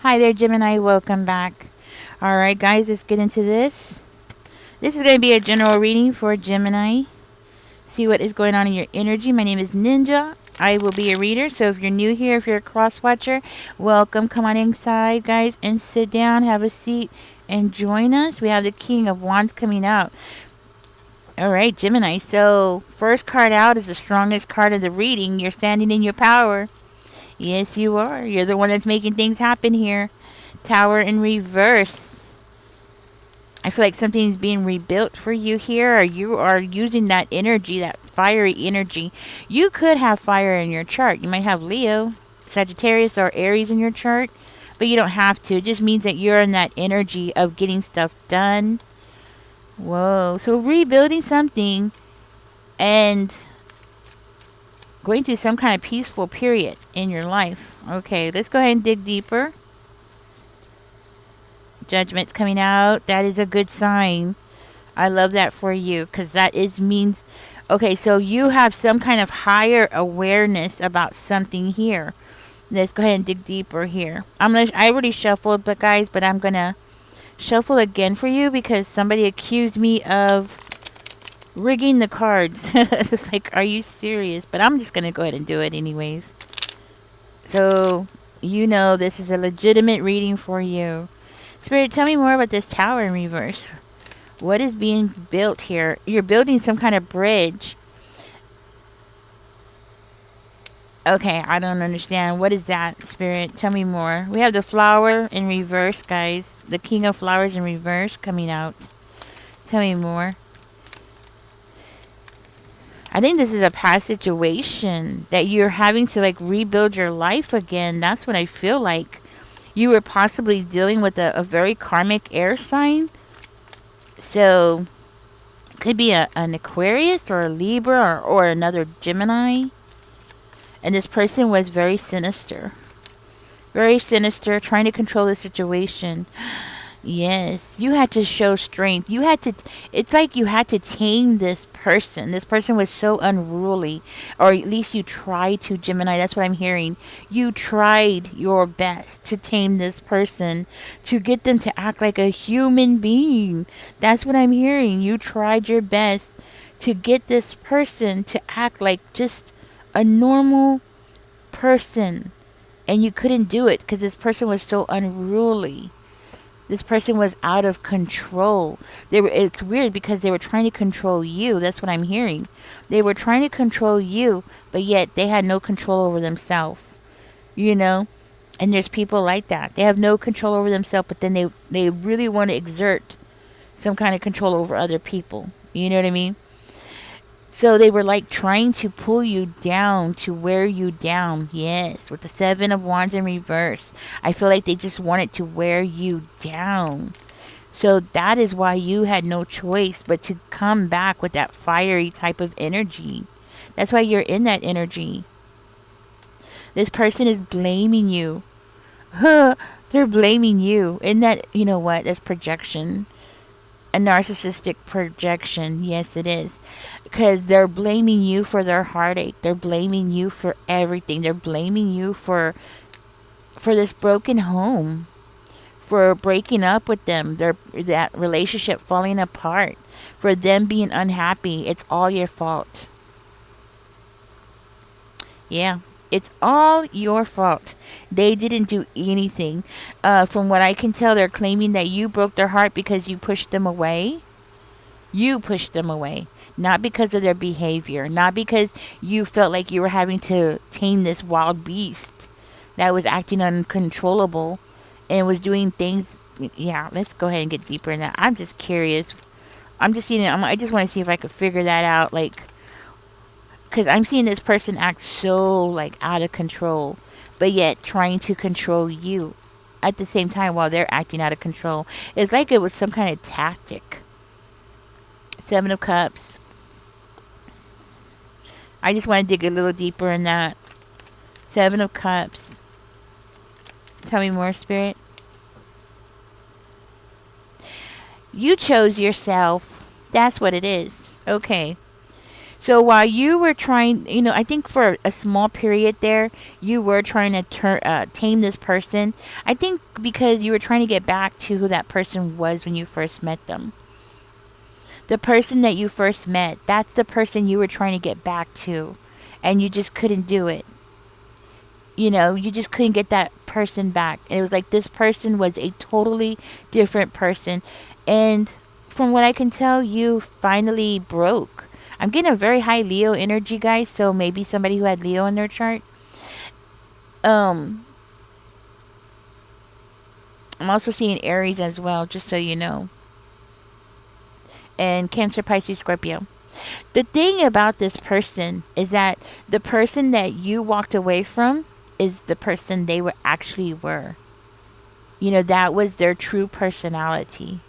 Hi there, Gemini. Welcome back. All right, guys, let's get into this. This is going to be a general reading for Gemini. See what is going on in your energy. My name is Ninja. I will be a reader. So if you're new here, if you're a cross watcher, welcome. Come on inside, guys, and sit down, have a seat, and join us. We have the King of Wands coming out. All right, Gemini. So first card out is the strongest card of the reading. You're standing in your power. Yes, you are. You're the one that's making things happen here. Tower in reverse. I feel like something's being rebuilt for you here, or you are using that energy, that fiery energy. You could have fire in your chart. You might have Leo, Sagittarius, or Aries in your chart, but you don't have to. It just means that you're in that energy of getting stuff done. Whoa. So rebuilding something and going through some kind of peaceful period in your life. Okay, let's go ahead and dig deeper. Judgment's coming out. That is a good sign. I love that for you because that is means. Okay, so you have some kind of higher awareness about something here. Let's go ahead and dig deeper here. I already shuffled, but I'm gonna shuffle again for you because somebody accused me of rigging the cards. It's like, are you serious? But I'm just gonna go ahead and do it anyways. So this is a legitimate reading for you. Spirit, tell me more about this tower in reverse. What is being built here? You're building some kind of bridge. Okay, I don't understand. What is that, Spirit? Tell me more. We have the flower in reverse, guys. The King of Flowers in reverse coming out. Tell me more. I think this is a past situation that you're having to rebuild your life again. That's what I feel like. You were possibly dealing with a very karmic air sign. So, could be an Aquarius or a Libra or another Gemini. And this person was very sinister. Very sinister, trying to control the situation. Yes, you had to show strength. It's like you had to tame this person. This person was so unruly. Or at least you tried to, Gemini. That's what I'm hearing. You tried your best to tame this person, to get them to act like a human being. That's what I'm hearing. You tried your best to get this person to act like just a normal person. And you couldn't do it because this person was so unruly. This person was out of control. It's weird because they were trying to control you. That's what I'm hearing. They were trying to control you, but yet they had no control over themselves. And there's people like that. They have no control over themselves, but then they really want to exert some kind of control over other people. You know what I mean? So they were trying to pull you down, to wear you down. Yes, with the Seven of Wands in reverse. I feel like they just wanted to wear you down. So that is why you had no choice but to come back with that fiery type of energy. That's why you're in that energy. This person is blaming you. They're blaming you. And that, you know what? That's projection. A narcissistic projection. Yes, it is. Because they're blaming you for their heartache. They're blaming you for everything. They're blaming you for this broken home. For breaking up with them. That relationship falling apart. For them being unhappy. It's all your fault. Yeah. It's all your fault. They didn't do anything. From what I can tell, they're claiming that you broke their heart because you pushed them away. You pushed them away. Not because of their behavior. Not because you felt like you were having to tame this wild beast that was acting uncontrollable and was doing things. Yeah, let's go ahead and get deeper in that. I'm just curious. I'm just seeing it. I just want to see if I could figure that out. Because I'm seeing this person act so out of control, but yet trying to control you at the same time while they're acting out of control. It's like it was some kind of tactic. Seven of Cups. I just want to dig a little deeper in that. Seven of Cups. Tell me more, Spirit. You chose yourself. That's what it is. Okay. So while you were trying, I think for a small period there, you were trying to tame this person. I think because you were trying to get back to who that person was when you first met them. The person that you first met, that's the person you were trying to get back to. And you just couldn't do it. You just couldn't get that person back. It was like this person was a totally different person. And from what I can tell, you finally broke. I'm getting a very high Leo energy, guys. So maybe somebody who had Leo in their chart. Um, I'm also seeing Aries as well, just so you know. And Cancer, Pisces, Scorpio. The thing about this person is that the person that you walked away from is the person they were actually were. That was their true personality.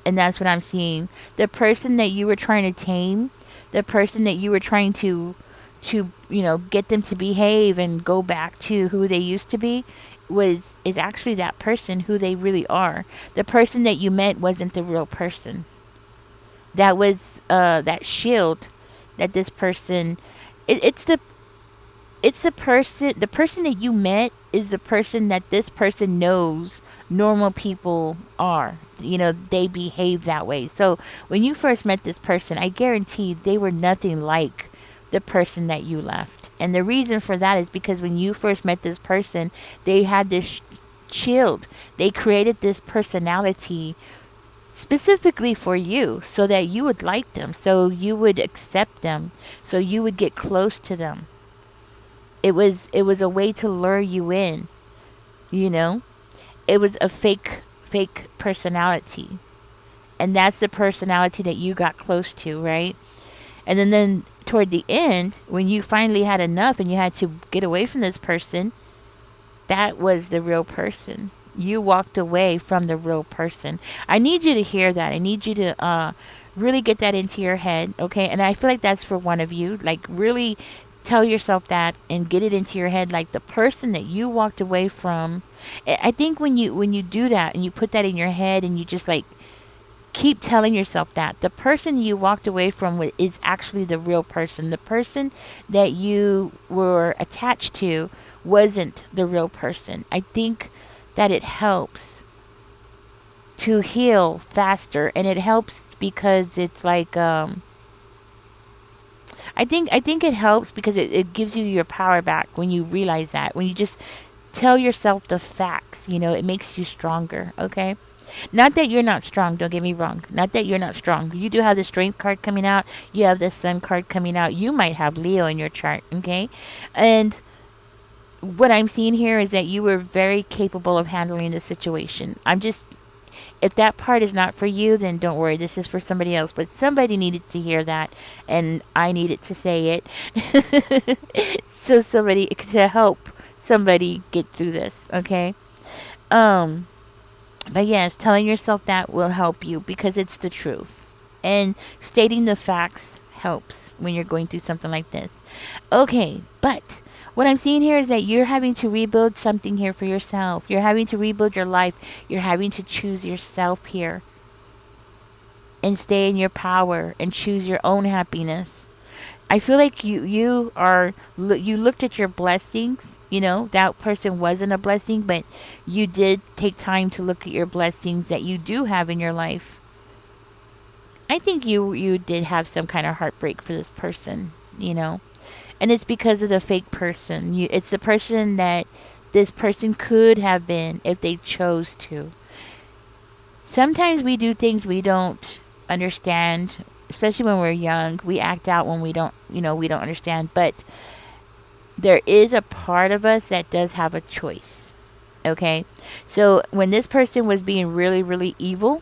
And that's what I'm seeing. The person that you were trying to tame, the person that you were trying to get them to behave and go back to who they used to be is actually that person who they really are. The person that you met wasn't the real person. That was that shield that this person it's the person that you met is the person that this person knows normal people are. They behave that way. So when you first met this person, I guarantee they were nothing like the person that you left. And the reason for that is because when you first met this person, they had this shield. They created this personality specifically for you so that you would like them, so you would accept them, so you would get close to them. It was a way to lure you in, you know? It was a fake personality. And that's the personality that you got close to, right? And then toward the end, when you finally had enough and you had to get away from this person, that was the real person. You walked away from the real person. I need you to hear that. I need you to really get that into your head, okay? And I feel like that's for one of you. Like, really tell yourself that and get it into your head. Like, the person that you walked away from. I think when you do that and you put that in your head and you just like keep telling yourself that the person you walked away from is actually the real person. The person that you were attached to wasn't the real person. I think that it helps to heal faster, and it helps because it's like I think it helps because it gives you your power back when you realize that. When you just tell yourself the facts, it makes you stronger, okay? Not that you're not strong, don't get me wrong. Not that you're not strong. You do have the strength card coming out. You have the sun card coming out. You might have Leo in your chart, okay? And what I'm seeing here is that you were very capable of handling the situation. If that part is not for you, then don't worry. This is for somebody else. But somebody needed to hear that, and I needed to say it. So to help somebody get through this, okay? But yes, telling yourself that will help you because it's the truth. And stating the facts helps when you're going through something like this. Okay, but what I'm seeing here is that you're having to rebuild something here for yourself. You're having to rebuild your life. You're having to choose yourself here. And stay in your power and choose your own happiness. I feel like you looked at your blessings. That person wasn't a blessing, but you did take time to look at your blessings that you do have in your life. I think you did have some kind of heartbreak for this person, and it's because of the fake person. It's the person that this person could have been if they chose to. Sometimes we do things we don't understand, especially when we're young. We act out when we don't understand. But there is a part of us that does have a choice. Okay? So when this person was being really, really evil,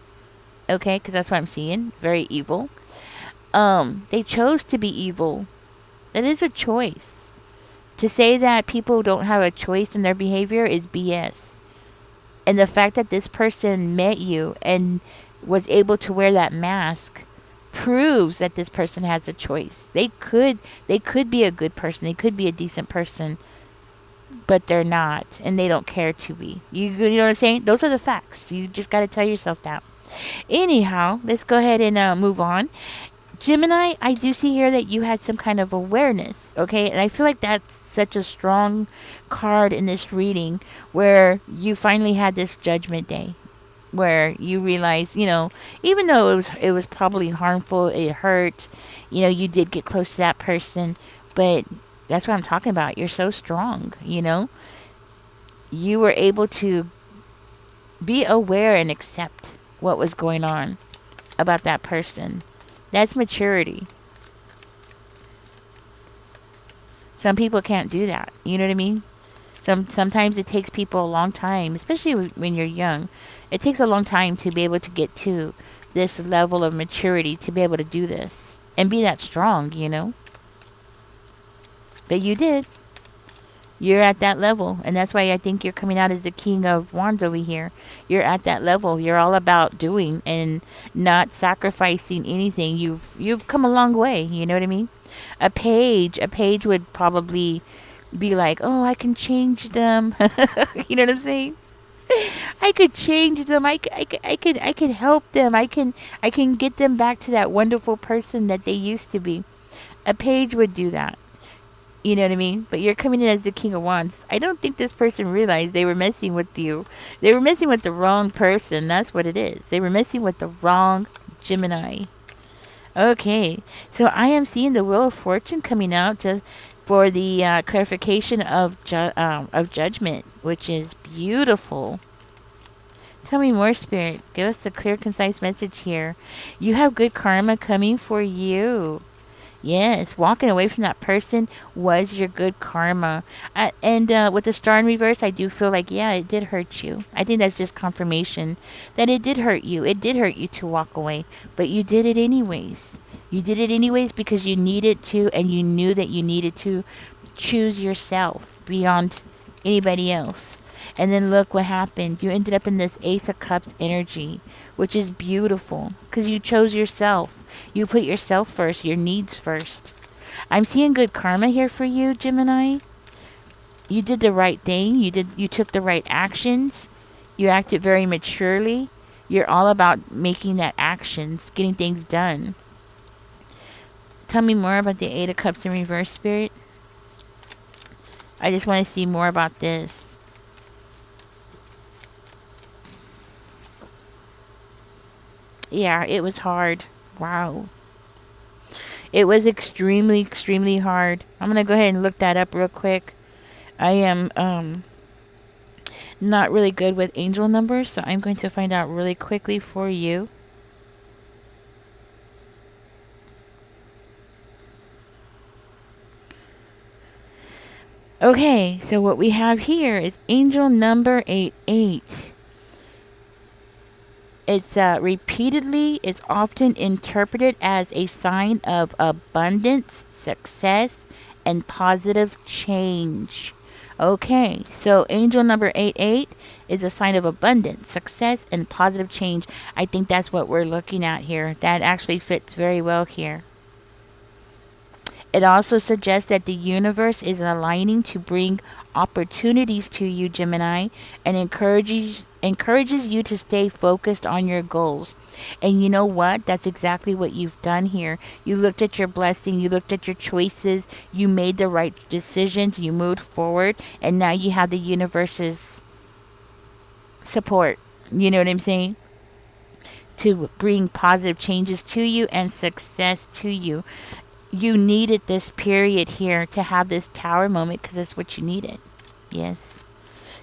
okay, because that's what I'm seeing, very evil, they chose to be evil. It is a choice. To say that people don't have a choice in their behavior is BS. And the fact that this person met you and was able to wear that mask proves that this person has a choice. They could be a good person. They could be a decent person, but they're not, and they don't care to be. You know what I'm saying? Those are the facts. You just got to tell yourself that. Anyhow, let's go ahead and move on. Gemini, I do see here that you had some kind of awareness, okay? And I feel like that's such a strong card in this reading where you finally had this judgment day where you realize, even though it was probably harmful, it hurt, you did get close to that person, but that's what I'm talking about. You're so strong. You were able to be aware and accept what was going on about that person. That's maturity. Some people can't do that. You know what I mean? Sometimes it takes people a long time, especially when you're young. It takes a long time to be able to get to this level of maturity to be able to do this and be that strong. But you did. You're at that level, and that's why I think you're coming out as the King of Wands over here. You're at that level. You're all about doing and not sacrificing anything. You've come a long way. You know what I mean? A page would probably be like, oh, I can change them. You know what I'm saying? I could change them. I could help them. I can get them back to that wonderful person that they used to be. A page would do that. You know what I mean? But you're coming in as the King of Wands. I don't think this person realized they were messing with you. They were messing with the wrong person. That's what it is. They were messing with the wrong Gemini. Okay, so I am seeing the Wheel of Fortune coming out just for the clarification of judgment, which is beautiful. Tell me more, Spirit. Give us a clear, concise message here. You have good karma coming for you. Yes, walking away from that person was your good karma. And with the star in reverse, I do feel like, yeah, it did hurt you. I think that's just confirmation that it did hurt you. It did hurt you to walk away, but you did it anyways. You did it anyways because you needed to, and you knew that you needed to choose yourself beyond anybody else. And then look what happened. You ended up in this Ace of Cups energy, which is beautiful because you chose yourself. You put yourself first, your needs first. I'm seeing good karma here for you, Gemini. You did the right thing. You took the right actions. You acted very maturely. You're all about making that actions, getting things done. Tell me more about the Eight of Cups in reverse, Spirit. I just want to see more about this. Yeah, it was hard. Wow. It was extremely, extremely hard. I'm going to go ahead and look that up real quick. I am not really good with angel numbers, so I'm going to find out really quickly for you. Okay, so what we have here is angel number 88. It's repeatedly is often interpreted as a sign of abundance, success, and positive change. Okay, so angel number 88 is a sign of abundance, success, and positive change. I think that's what we're looking at here. That actually fits very well here. It also suggests that the universe is aligning to bring opportunities to you, Gemini, and encourages you to stay focused on your goals. And you know what? That's exactly what you've done here. You looked at your blessing, you looked at your choices, you made the right decisions, you moved forward, and now you have the universe's support. You know what I'm saying? To bring positive changes to you and success to you. You needed this period here to have this tower moment because that's what you needed. Yes.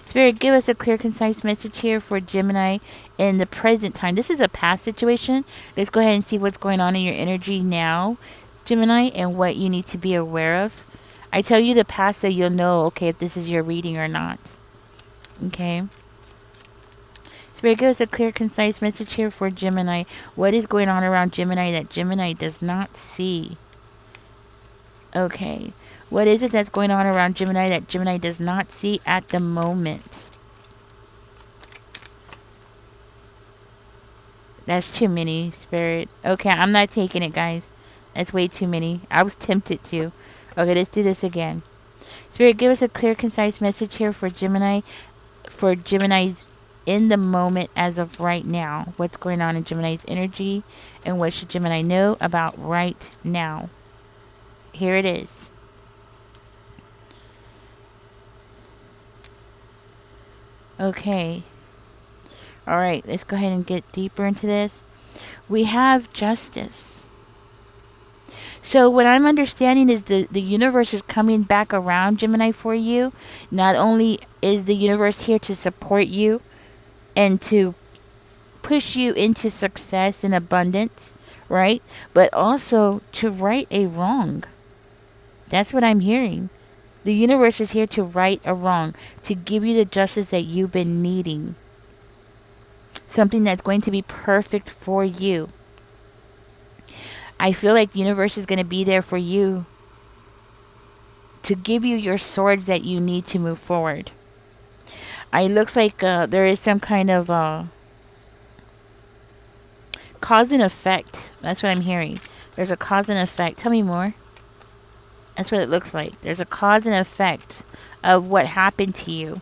Spirit, give us a clear, concise message here for Gemini in the present time. This is a past situation. Let's go ahead and see what's going on in your energy now, Gemini, and what you need to be aware of. I tell you the past so you'll know, okay, if this is your reading or not. Okay. Spirit, give us a clear, concise message here for Gemini. What is going on around Gemini that Gemini does not see? Okay. What is it that's going on around Gemini that Gemini does not see at the moment? That's too many, Spirit. Okay, I'm not taking it, guys. That's way too many. I was tempted to. Okay, let's do this again. Spirit, give us a clear, concise message here for Gemini. For Gemini's in the moment as of right now. What's going on in Gemini's energy, and what should Gemini know about right now? Here it is. Okay. All right, let's go ahead and get deeper into this. We have justice. So what I'm understanding is the universe is coming back around, Gemini, for you. Not only is the universe here to support you and to push you into success and abundance, right? But also to right a wrong. That's what I'm hearing. The universe is here to right a wrong, to give you the justice that you've been needing. Something that's going to be perfect for you. I feel like the universe is going to be there for you to give you your swords that you need to move forward. It looks like there is some kind of cause and effect. That's what I'm hearing. There's a cause and effect. Tell me more. That's what it looks like. There's a cause and effect of what happened to you.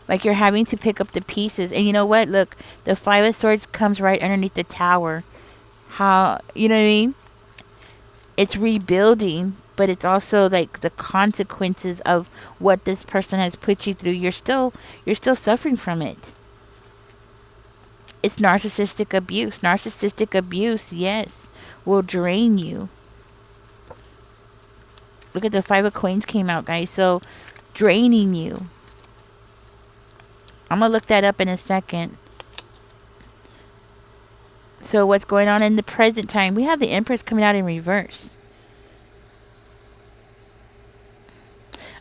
Like you're having to pick up the pieces. And you know what? Look, the Five of Swords comes right underneath the Tower. How, you know what I mean? It's rebuilding, but it's also like the consequences of what this person has put you through. You're still suffering from it. It's narcissistic abuse. Narcissistic abuse, yes, will drain you. Look at the Five of Coins came out, guys. So, draining you. I'm going to look that up in a second. So, what's going on in the present time? We have the Empress coming out in reverse.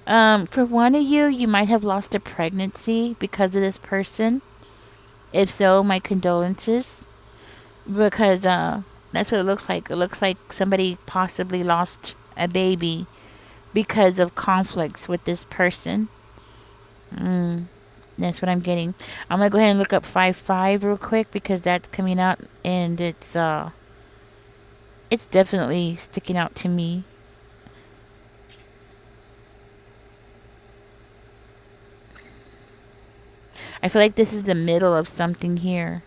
For one of you, you might have lost a pregnancy because of this person. If so, my condolences. Because that's what it looks like. It looks like somebody possibly lost a baby because of conflicts with this person. That's what I'm getting. I'm going to go ahead and look up 5-5 real quick because that's coming out and it's definitely sticking out to me. I feel like this is the middle of something here.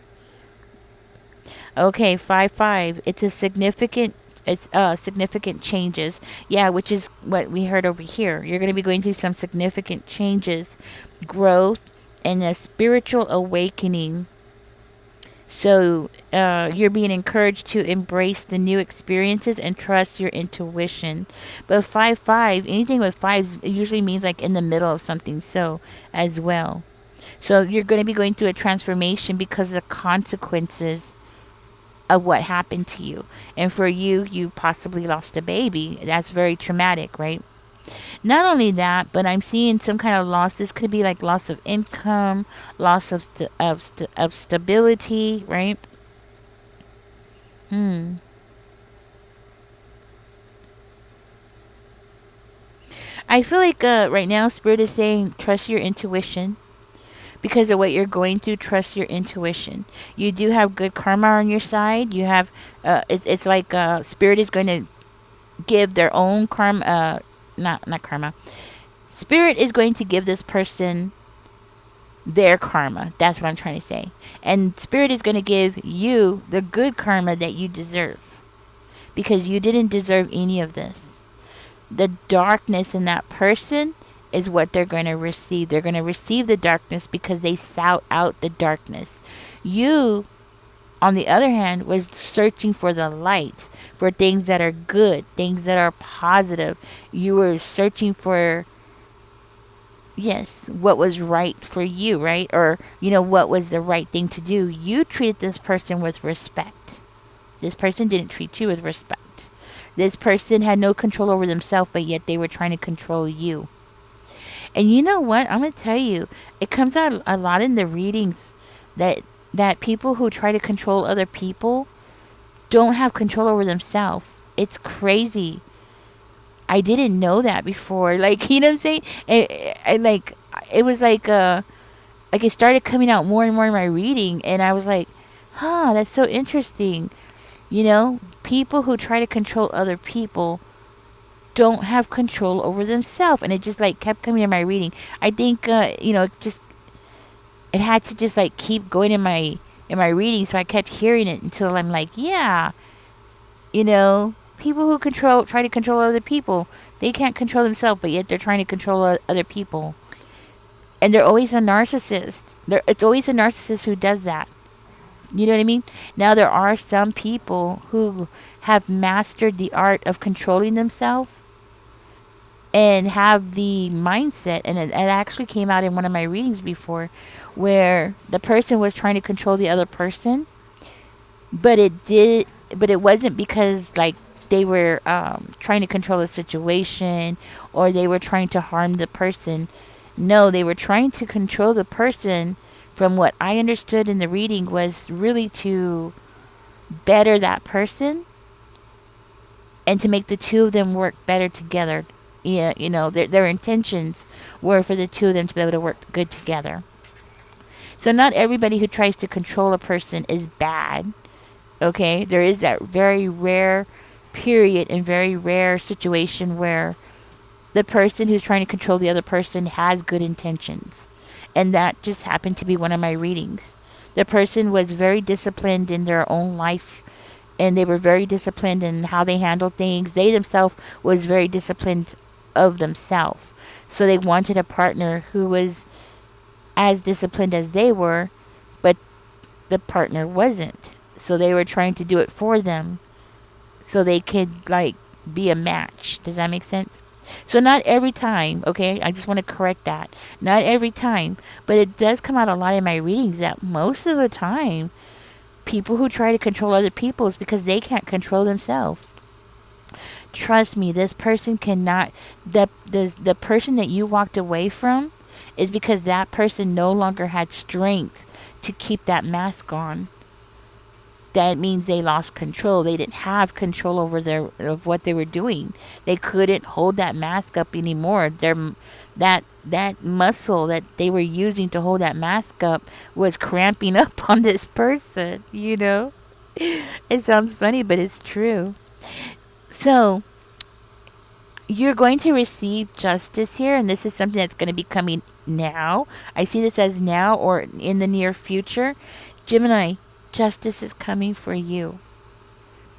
Okay, 5-5. It's significant changes. Yeah, which is what we heard over here. You're going to be going through some significant changes, growth, and a spiritual awakening. So you're being encouraged to embrace the new experiences and trust your intuition. But 5-5, anything with fives usually means like in the middle of something. So as well. So you're going to be going through a transformation because of the consequences of what happened to you. And for you, you possibly lost a baby. That's very traumatic, right? Not only that, but I'm seeing some kind of loss. This could be like loss of income, loss of stability, right? I feel like right now, Spirit is saying trust your intuition. Because of what you're going through, trust your intuition. You do have good karma on your side. You have, it's like Spirit is going to give their own karma, not karma. Spirit is going to give this person their karma. That's what I'm trying to say. And Spirit is going to give you the good karma that you deserve. Because you didn't deserve any of this. The darkness in that person is what they're going to receive. They're going to receive the darkness because they sought out the darkness. You, on the other hand, was searching for the light, for things that are good, things that are positive. You were searching for, yes, what was right for you, right? Or, what was the right thing to do. You treated this person with respect. This person didn't treat you with respect. This person had no control over themselves, but yet they were trying to control you. And you know what? I'm going to tell you, it comes out a lot in the readings that people who try to control other people don't have control over themselves. It's crazy. I didn't know that before. Like, you know what I'm saying? It was like it started coming out more and more in my reading. And I was like, that's so interesting. People who try to control other people don't have control over themselves. And it just kept coming in my reading. I think it it had to just like keep going in my reading, so I kept hearing it until I'm like, yeah, people who try to control other people, they can't control themselves, but yet they're trying to control other people, and they're always a narcissist. It's always a narcissist who does that. You know what I mean? Now there are some people who have mastered the art of controlling themselves and have the mindset, and it actually came out in one of my readings before, where the person was trying to control the other person, but it wasn't because like they were trying to control the situation, or they were trying to harm the person. No, they were trying to control the person. From what I understood in the reading, was really to better that person and to make the two of them work better together. Yeah, their intentions were for the two of them to be able to work good together. So not everybody who tries to control a person is bad. Okay, there is that very rare period and very rare situation where the person who's trying to control the other person has good intentions. And that just happened to be one of my readings. The person was very disciplined in their own life, and they were very disciplined in how they handled things. They themselves was very disciplined of themselves. So they wanted a partner who was as disciplined as they were, but the partner wasn't. So they were trying to do it for them so they could like be a match. Does that make sense? So not every time, okay? I just want to correct that. Not every time, but it does come out a lot in my readings that most of the time people who try to control other people is because they can't control themselves. Trust me, this person cannot. The person that you walked away from is because that person no longer had strength to keep that mask on. That means they lost control. They didn't have control over of what they were doing. They couldn't hold that mask up anymore. That muscle that they were using to hold that mask up was cramping up on this person. It sounds funny, but it's true. So you're going to receive justice here, and this is something that's going to be coming now. I see this as now or in the near future. Gemini, justice is coming for you.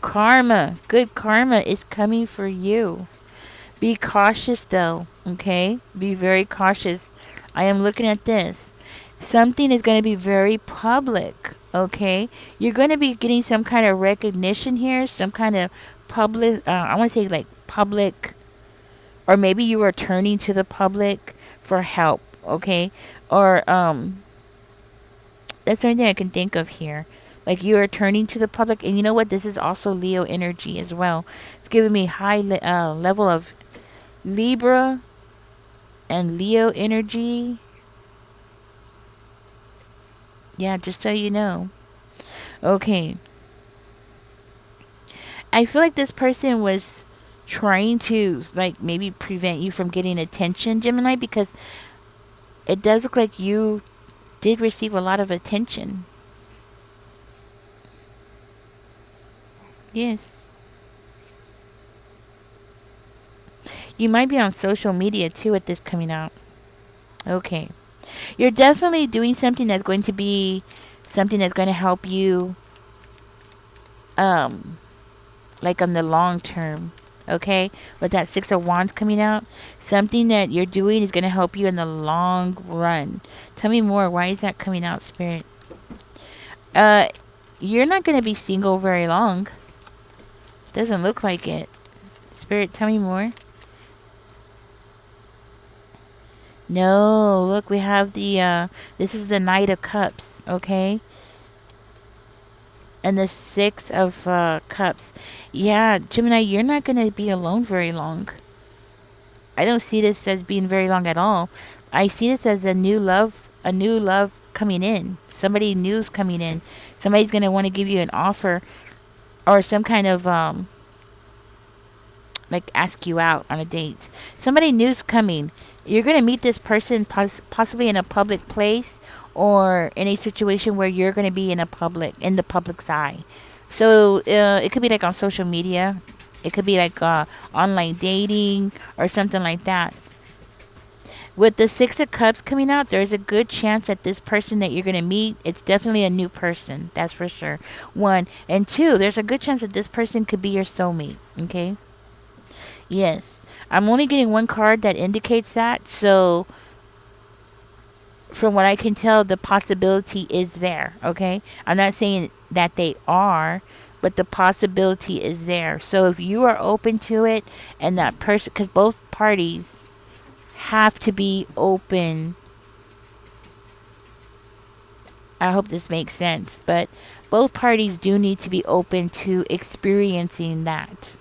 Good karma is coming for you. Be cautious though, okay? Be very cautious. I am looking at this. Something is going to be very public, okay? You're going to be getting some kind of recognition here, some kind of public, I want to say like public, or maybe you are turning to the public for help, okay? Or, that's the only thing I can think of here. Like you are turning to the public, and you know what? This is also Leo energy as well. It's giving me high level of Libra and Leo energy. Yeah, just so you know. Okay. I feel like this person was trying to like maybe prevent you from getting attention, Gemini, because it does look like you did receive a lot of attention. Yes. You might be on social media too at this coming out. Okay. You're definitely doing something that's going to be something that's going to help you um like on the long term. Okay? With that 6 of Wands coming out, something that you're doing is going to help you in the long run. Tell me more. Why is that coming out, Spirit? Uh you're not going to be single very long. Doesn't look like it. Spirit, tell me more. No, look, we have this is the Knight of Cups, okay? And the 6 of Cups. Yeah, Gemini, you're not going to be alone very long. I don't see this as being very long at all. I see this as a new love coming in. Somebody new's coming in. Somebody's going to want to give you an offer or some kind of like ask you out on a date. Somebody new's coming. You're going to meet this person possibly in a public place or in a situation where you're going to be in the public's eye. So it could be like on social media. It could be like online dating or something like that. With the Six of Cups coming out, there's a good chance that this person that you're going to meet, it's definitely a new person. That's for sure. One. And two, there's a good chance that this person could be your soulmate. Okay? Yes. I'm only getting one card that indicates that. So, from what I can tell, the possibility is there. Okay? I'm not saying that they are, but the possibility is there. So, if you are open to it and that person, because both parties have to be open. I hope this makes sense, but both parties do need to be open to experiencing that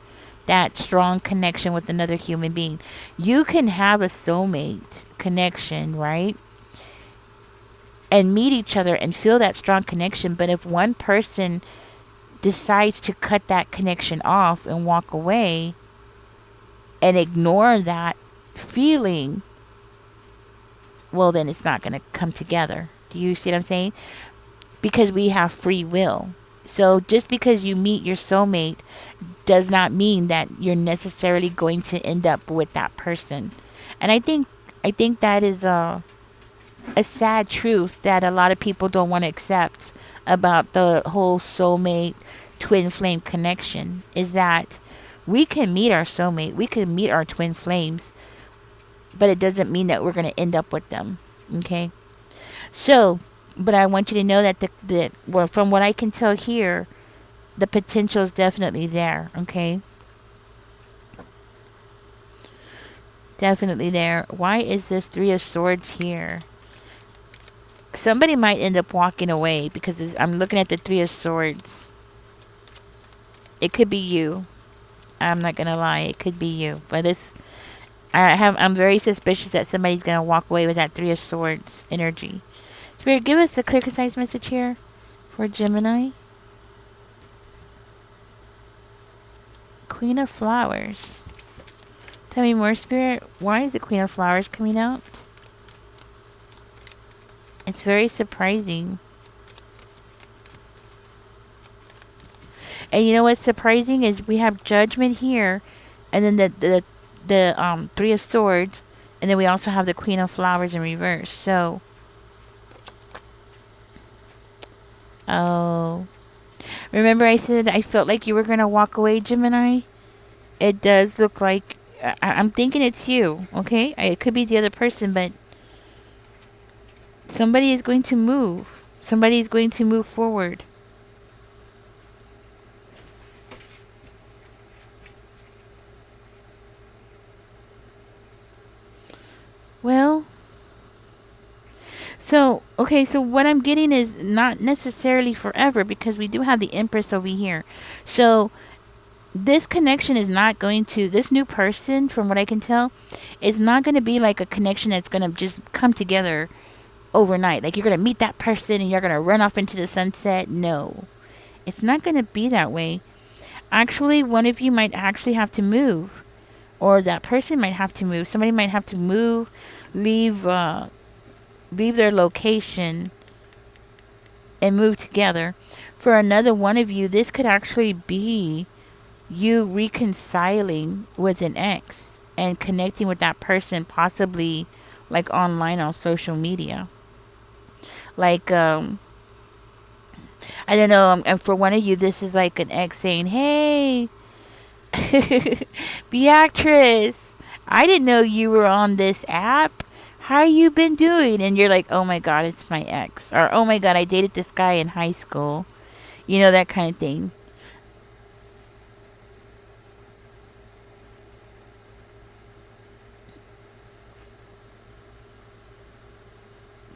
strong connection with another human being. You can have a soulmate connection, right? And meet each other and feel that strong connection, but if one person decides to cut that connection off and walk away and ignore that feeling, well, then it's not going to come together. Do you see what I'm saying? Because we have free will. So just because you meet your soulmate does not mean that you're necessarily going to end up with that person. And I think that is a sad truth that a lot of people don't want to accept about the whole soulmate twin flame connection, is that we can meet our soulmate, we can meet our twin flames, but it doesn't mean that we're going to end up with them. Okay? So, but I want you to know that well, from what I can tell here, the potential is definitely there. Okay? Definitely there. Why is this Three of Swords here? Somebody might end up walking away because I'm looking at the Three of Swords. It could be you. I'm not gonna lie, it could be you. But I'm very suspicious that somebody's gonna walk away with that Three of Swords energy. Spirit, give us a clear, concise message here for Gemini. Queen of Flowers. Tell me more, Spirit. Why is the Queen of Flowers coming out? It's very surprising. And you know what's surprising is we have Judgment here, and then the Three of Swords, and then we also have the Queen of Flowers in reverse. So, oh, remember I said I felt like you were gonna walk away, Gemini? It does look like I'm thinking it's you. Okay, it could be the other person, but somebody is going to move. Somebody is going to move forward. Well, so, okay, so what I'm getting is not necessarily forever because we do have the Empress over here. So, this connection is not going to, this new person, from what I can tell, is not going to be like a connection that's going to just come together overnight. Like you're going to meet that person and you're going to run off into the sunset. No, it's not going to be that way. Actually, one of you might actually have to move, or that person might have to move. Somebody might have to move, leave their location and move together. For another one of you, this could actually be you reconciling with an ex and connecting with that person, possibly like online on social media. Like, I don't know, and for one of you, this is like an ex saying, hey, Beatrice, I didn't know you were on this app. How you been doing? And you're like, oh my god, it's my ex. Or, oh my god, I dated this guy in high school. You know, that kind of thing.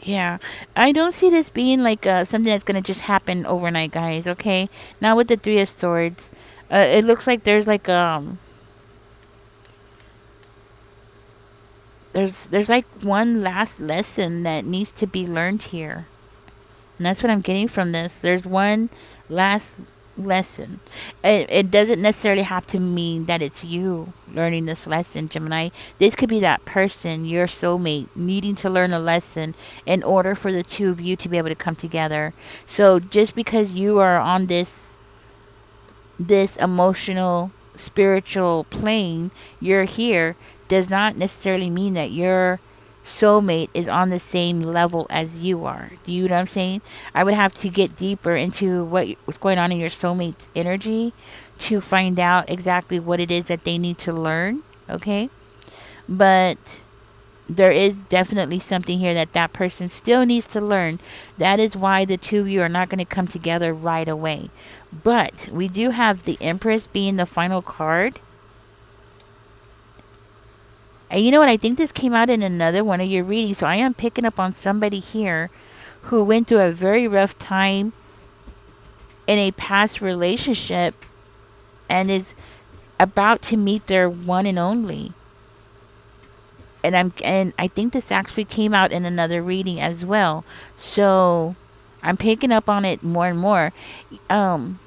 Yeah, I don't see this being like something that's gonna just happen overnight, guys. Okay, now with the Three of Swords, it looks like there's like there's like one last lesson that needs to be learned here. And that's what I'm getting from this. There's one last lesson. It doesn't necessarily have to mean that it's you learning this lesson, Gemini. This could be that person, your soulmate, needing to learn a lesson in order for the two of you to be able to come together. So just because you are on this emotional, spiritual plane, you're here, does not necessarily mean that your soulmate is on the same level as you are. Do you know what I'm saying? I would have to get deeper into what's going on in your soulmate's energy to find out exactly what it is that they need to learn. Okay, but there is definitely something here that that person still needs to learn. That is why the two of you are not going to come together right away. But we do have the Empress being the final card. And you know what? I think this came out in another one of your readings. So I am picking up on somebody here who went through a very rough time in a past relationship and is about to meet their one and only. And I think this actually came out in another reading as well. So I'm picking up on it more and more. Um,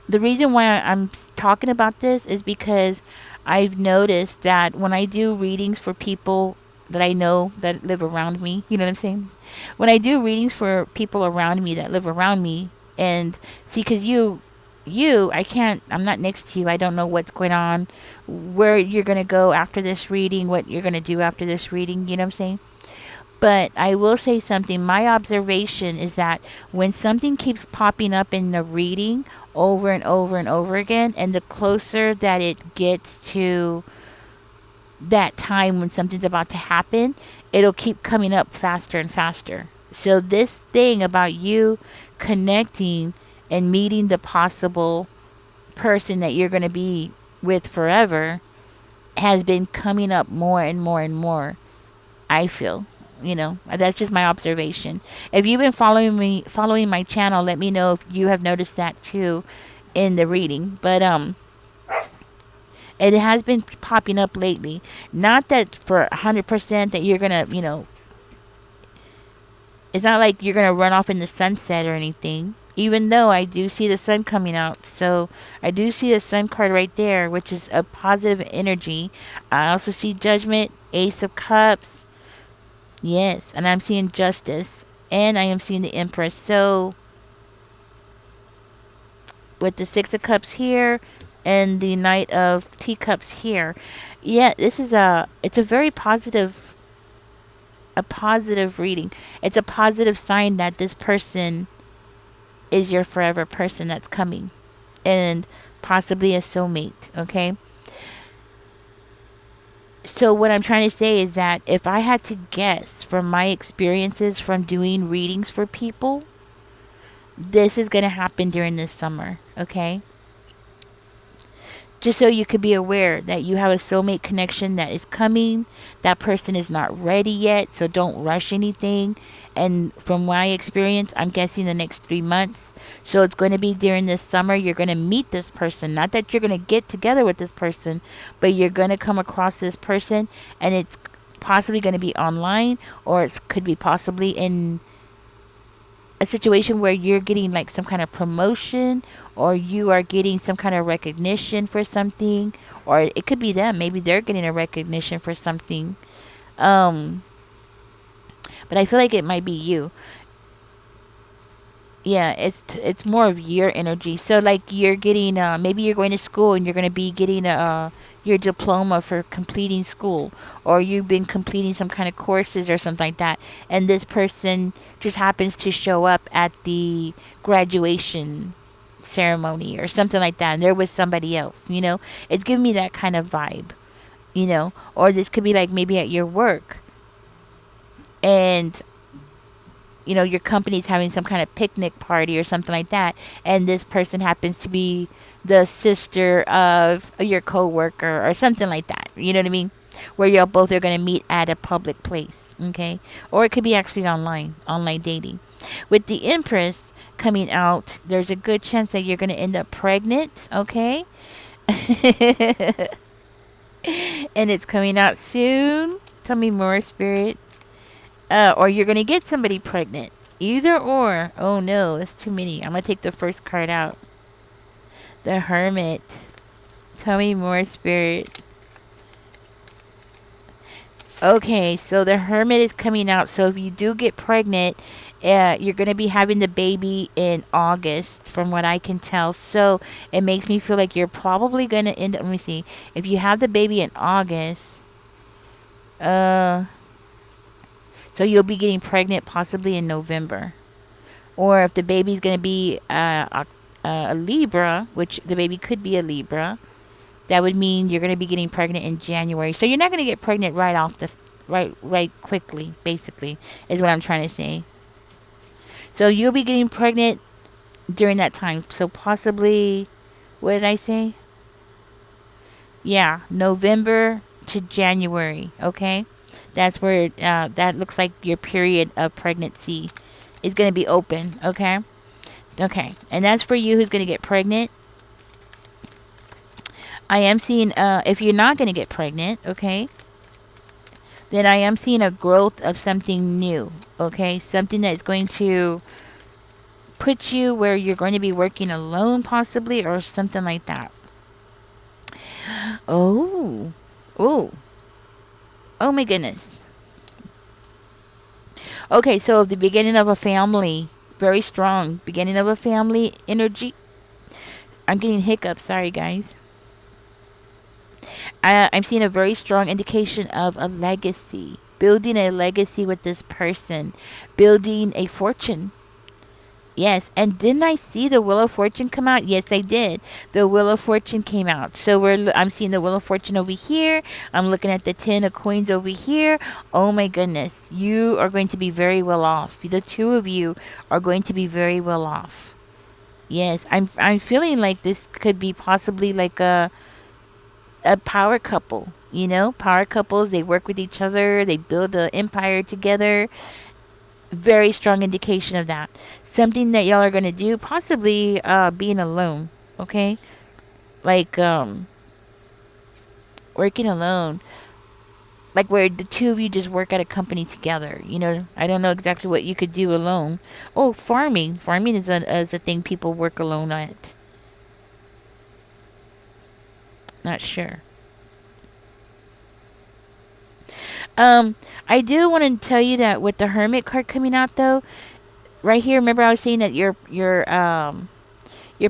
the reason why I'm talking about this is because I've noticed that when I do readings for people that I know that live around me, you know what I'm saying? When I do readings for people around me that live around me, and see, because I can't, I'm not next to you. I don't know what's going on, where you're going to go after this reading, what you're going to do after this reading, you know what I'm saying? But I will say something. My observation is that when something keeps popping up in the reading over and over and over again, and the closer that it gets to that time when something's about to happen, it'll keep coming up faster and faster. So, this thing about you connecting and meeting the possible person that you're going to be with forever has been coming up more and more and more, I feel. You know, that's just my observation. If you've been following my channel, let me know if you have noticed that too in the reading. But it has been popping up lately. Not that for 100% that you're gonna, it's not like you're gonna run off in the sunset or anything. Even though I do see the sun coming out, so I do see a sun card right there, which is a positive energy. I also see Judgment, Ace of Cups. Yes, and I'm seeing Justice, and I am seeing the Empress. So, with the Six of Cups here, and the Knight of Teacups here, yeah, it's a very positive reading. It's a positive sign that this person is your forever person that's coming, and possibly a soulmate. Okay. So what I'm trying to say is that if I had to guess from my experiences from doing readings for people, this is going to happen during this summer, okay? Just so you could be aware that you have a soulmate connection that is coming. That person is not ready yet, so don't rush anything. And from my experience, I'm guessing the next 3 months. So it's going to be during this summer. You're going to meet this person. Not that you're going to get together with this person, but you're going to come across this person, and it's possibly going to be online, or it could be possibly in a situation where you're getting like some kind of promotion, or you are getting some kind of recognition for something, or it could be them. Maybe they're getting a recognition for something. But I feel like it might be you. Yeah, it's more of your energy. So like you're getting maybe you're going to school and you're going to be getting your diploma for completing school, or you've been completing some kind of courses or something like that, and this person just happens to show up at the graduation ceremony or something like that, and there was somebody else, it's giving me that kind of vibe, or this could be like maybe at your work, and your company's having some kind of picnic party or something like that, and this person happens to be the sister of your coworker or something like that. You know what I mean? Where y'all both are going to meet at a public place, okay? Or it could be actually online dating. With the Empress coming out, there's a good chance that you're going to end up pregnant, okay? And it's coming out soon. Tell me more, Spirit. Or you're going to get somebody pregnant. Either or. Oh no, that's too many. I'm going to take the first card out. The Hermit. Tell me more, Spirit. Okay, so the Hermit is coming out. So if you do get pregnant, you're going to be having the baby in August, from what I can tell. So it makes me feel like you're probably going to end up, let me see. If you have the baby in August, Uh, so you'll be getting pregnant possibly in November. Or if the baby's going to be a Libra, which the baby could be a Libra, that would mean you're going to be getting pregnant in January. So you're not going to get pregnant right off the right quickly, basically, is what I'm trying to say. So you'll be getting pregnant during that time. So possibly, what did I say? Yeah, November to January. Okay, that's where that looks like your period of pregnancy is going to be open. Okay, okay, and that's for you who's going to get pregnant. I am seeing if you're not going to get pregnant, okay, then I am seeing a growth of something new. Okay, something that's going to put you where you're going to be working alone, possibly, or something like that. Oh, oh, oh my goodness. Okay, so the beginning of a family, very strong. Beginning of a family energy. I'm getting hiccups. Sorry, guys. I'm seeing a very strong indication of a legacy. Building a legacy with this person. Building a fortune. Yes, and didn't I see the Wheel of Fortune come out? Yes, I did. The Wheel of Fortune came out. So I'm seeing the Wheel of Fortune over here. I'm looking at the 10 of coins over here. Oh my goodness, you are going to be very well off. The two of you are going to be very well off. Yes, I'm feeling like this could be possibly like a power couple. You know, power couples, they work with each other, they build an empire together. Very strong indication of that. Something that y'all are going to do, possibly being alone, okay? Like working alone. Like where the two of you just work at a company together. You know, I don't know exactly what you could do alone. Oh, farming. Farming is a thing people work alone at. Not sure. I do want to tell you that with the Hermit card coming out though, right here, remember I was saying that your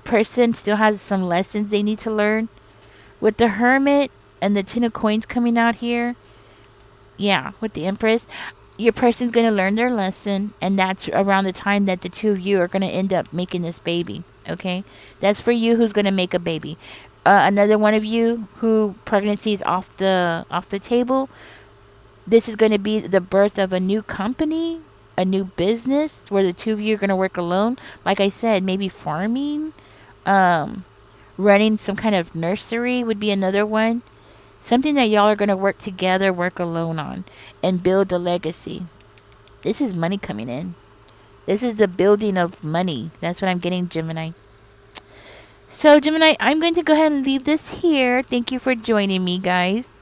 person still has some lessons they need to learn. With the Hermit and the Ten of Coins coming out here, yeah, with the Empress, your person's going to learn their lesson, and that's around the time that the two of you are going to end up making this baby. Okay, that's for you who's going to make a baby. Another one of you who pregnancy is off the table. This is going to be the birth of a new company, a new business where the two of you are going to work alone. Like I said, maybe farming, um, running some kind of nursery would be another one. Something that y'all are going to work together, work alone on, and build a legacy. This is money coming in. This is the building of money. That's what I'm getting, Gemini. So, Gemini, I'm going to go ahead and leave this here. Thank you for joining me, guys.